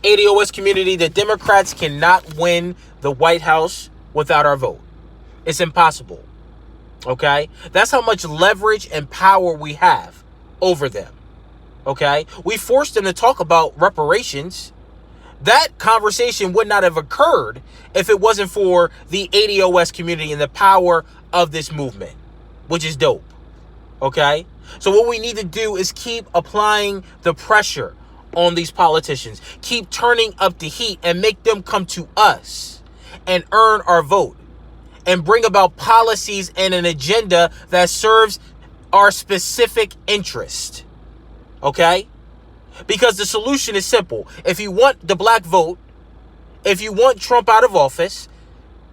ADOS community, the Democrats cannot win the White House without our vote. It's impossible. Okay? That's how much leverage and power we have over them. Okay? We forced them to talk about reparations. That conversation would not have occurred if it wasn't for the ADOS community and the power of this movement, which is dope. Okay? So what we need to do is keep applying the pressure on these politicians. Keep turning up the heat and make them come to us and earn our vote and bring about policies and an agenda that serves our specific interest. Okay? Because the solution is simple. If you want the black vote, if you want Trump out of office,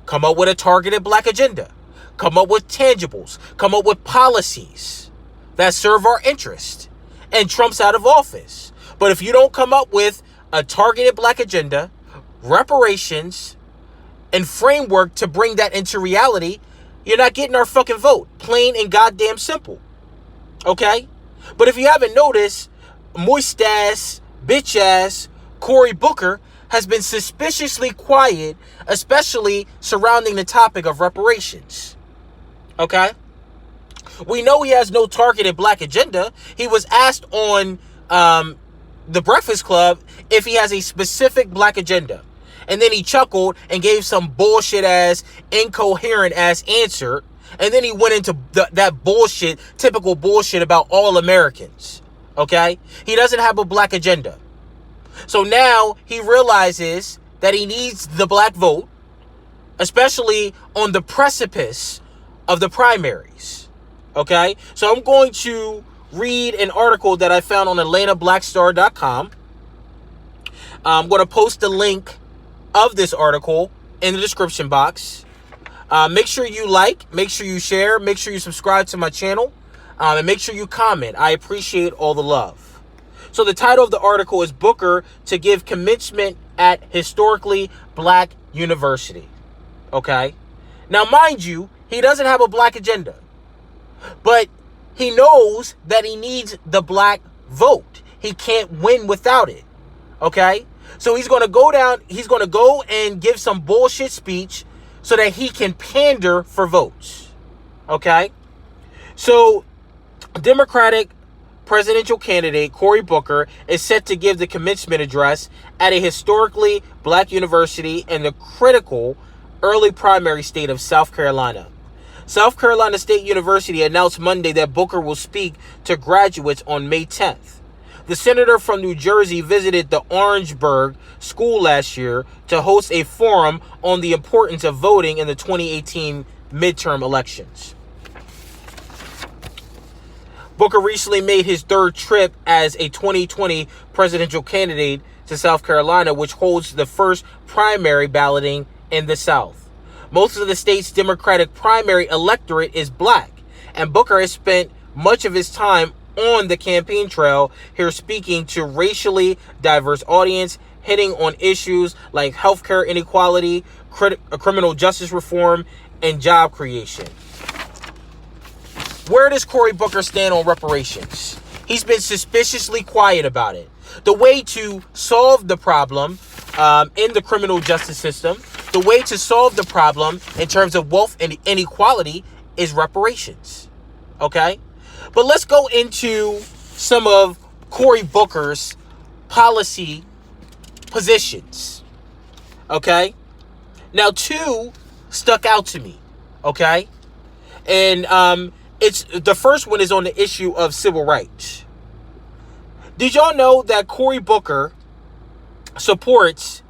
come up with a targeted black agenda. Come up with tangibles. Come up with policies that serve our interest. And Trump's out of office. But if you don't come up with a targeted black agenda, reparations, and framework to bring that into reality, you're not getting our fucking vote. Plain and goddamn simple. Okay? But if you haven't noticed, moist ass, bitch ass, Cory Booker has been suspiciously quiet, especially surrounding the topic of reparations. Okay? We know he has no targeted black agenda. He was asked on The Breakfast Club if he has a specific black agenda. And then he chuckled and gave some bullshit ass, incoherent ass answer. And then he went into that bullshit, typical bullshit about all Americans. Okay? He doesn't have a black agenda. So now he realizes that he needs the black vote, especially on the precipice of the primaries. Okay? So I'm going to read an article that I found on AtlantaBlackStar.com. I'm going to post the link of this article in the description box. Make sure you like, make sure you share, make sure you subscribe to my channel, and make sure you comment. I appreciate all the love. So the title of the article is Booker to Give Commencement at Historically Black University. Okay? Now, mind you, he doesn't have a black agenda. But he knows that he needs the black vote. He can't win without it. Okay? So he's going to go and give some bullshit speech so that he can pander for votes. Okay? So Democratic presidential candidate Cory Booker is set to give the commencement address at a historically black university in the critical early primary state of South Carolina. South Carolina State University announced Monday that Booker will speak to graduates on May 10th. The senator from New Jersey visited the Orangeburg School last year to host a forum on the importance of voting in the 2018 midterm elections. Booker recently made his third trip as a 2020 presidential candidate to South Carolina, which holds the first primary balloting in the South. Most of the state's Democratic primary electorate is black, and Booker has spent much of his time on the campaign trail here speaking to racially diverse audience, hitting on issues like healthcare inequality, criminal justice reform, and job creation. Where does Cory Booker stand on reparations? He's been suspiciously quiet about it. The way to solve the problem in the criminal justice system, the way to solve the problem in terms of wealth and inequality is reparations. Okay? But let's go into some of Cory Booker's policy positions. Okay? Now, two stuck out to me. Okay? And it's the first one is on the issue of civil rights. Did y'all know that Cory Booker supports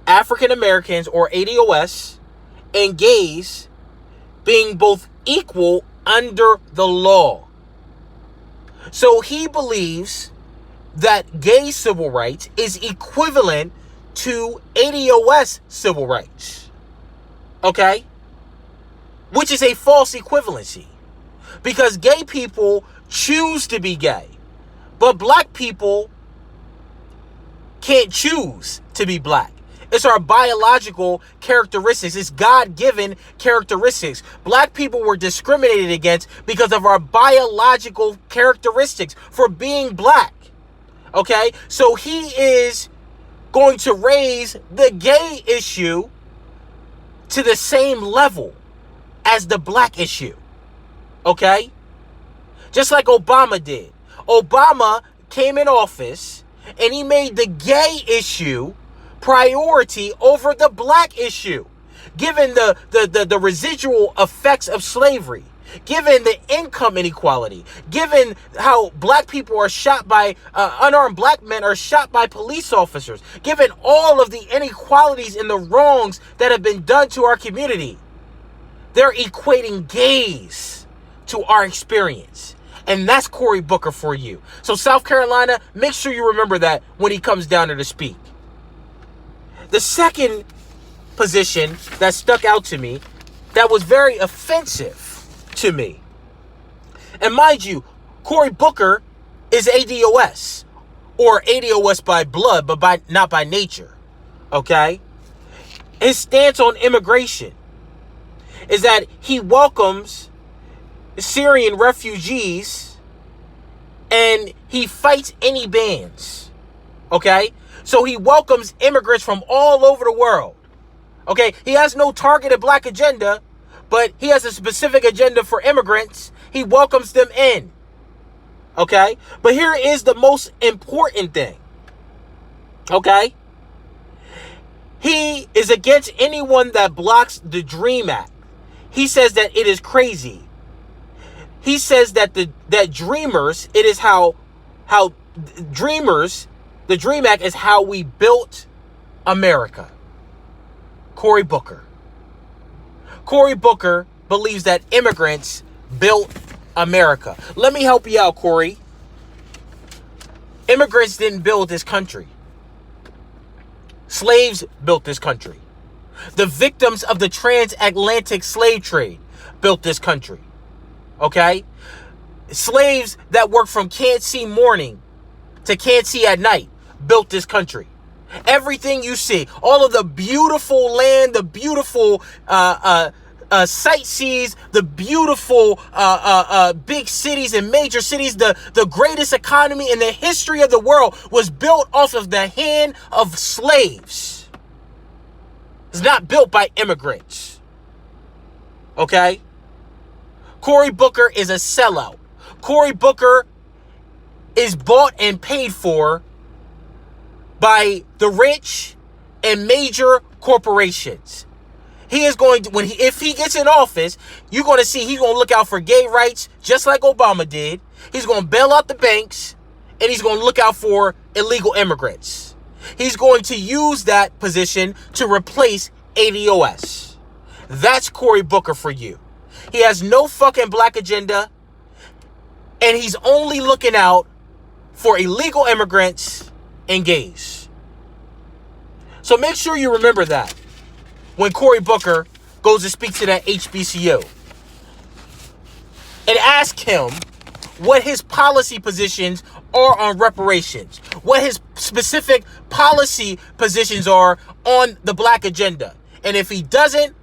African Americans, or ADOS, and gays being both equal under the law? So he believes that gay civil rights is equivalent to ADOS civil rights. Okay? Which is a false equivalency. Because gay people choose to be gay. But black people can't choose to be black. It's our biological characteristics. It's God-given characteristics. Black people were discriminated against because of our biological characteristics for being black. Okay? So he is going to raise the gay issue to the same level as the black issue. Okay? Just like Obama did. Obama came in office and he made the gay issue priority over the black issue. Given the residual effects of slavery, given the income inequality, given how black people are shot by, unarmed black men are shot by police officers, given all of the inequalities and the wrongs that have been done to our community, they're equating gays to our experience. And that's Cory Booker for you. So South Carolina, make sure you remember that when he comes down there to speak. The second position that stuck out to me, that was very offensive to me. And mind you, Cory Booker is ADOS, or ADOS by blood, but not by nature. Okay? His stance on immigration is that he welcomes Syrian refugees and he fights any bans. Okay? So he welcomes immigrants from all over the world. Okay? He has no targeted black agenda, but he has a specific agenda for immigrants. He welcomes them in. Okay? But here is the most important thing. Okay? He is against anyone that blocks the DREAM Act. He says that it is crazy. He says that that dreamers, it is how dreamers, the DREAM Act is how we built America. Cory Booker. Cory Booker believes that immigrants built America. Let me help you out, Cory. Immigrants didn't build this country. Slaves built this country. The victims of the transatlantic slave trade built this country. Okay? Slaves that worked from can't see morning to can't see at night built this country. Everything you see, all of the beautiful land, the beautiful sightsees, the beautiful big cities and major cities, the greatest economy in the history of the world was built off of the hand of slaves. It's not built by immigrants. Okay? Cory Booker is a sellout. Cory Booker is bought and paid for by the rich and major corporations. He is going to, if he gets in office, you're going to see he's going to look out for gay rights just like Obama did. He's going to bail out the banks and he's going to look out for illegal immigrants. He's going to use that position to replace ADOS. That's Cory Booker for you. He has no fucking black agenda and he's only looking out for illegal immigrants and gays. So make sure you remember that when Cory Booker goes to speak to that HBCU. And ask him what his policy positions are on reparations. What his specific policy positions are on the black agenda. And if he doesn't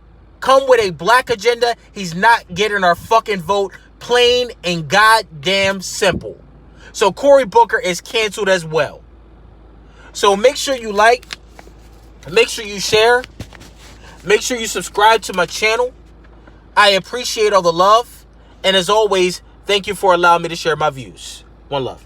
come with a black agenda, he's not getting our fucking vote. Plain and goddamn simple. So Cory Booker is canceled as well. So make sure you like, make sure you share, make sure you subscribe to my channel. I appreciate all the love. And as always, thank you for allowing me to share my views. One love.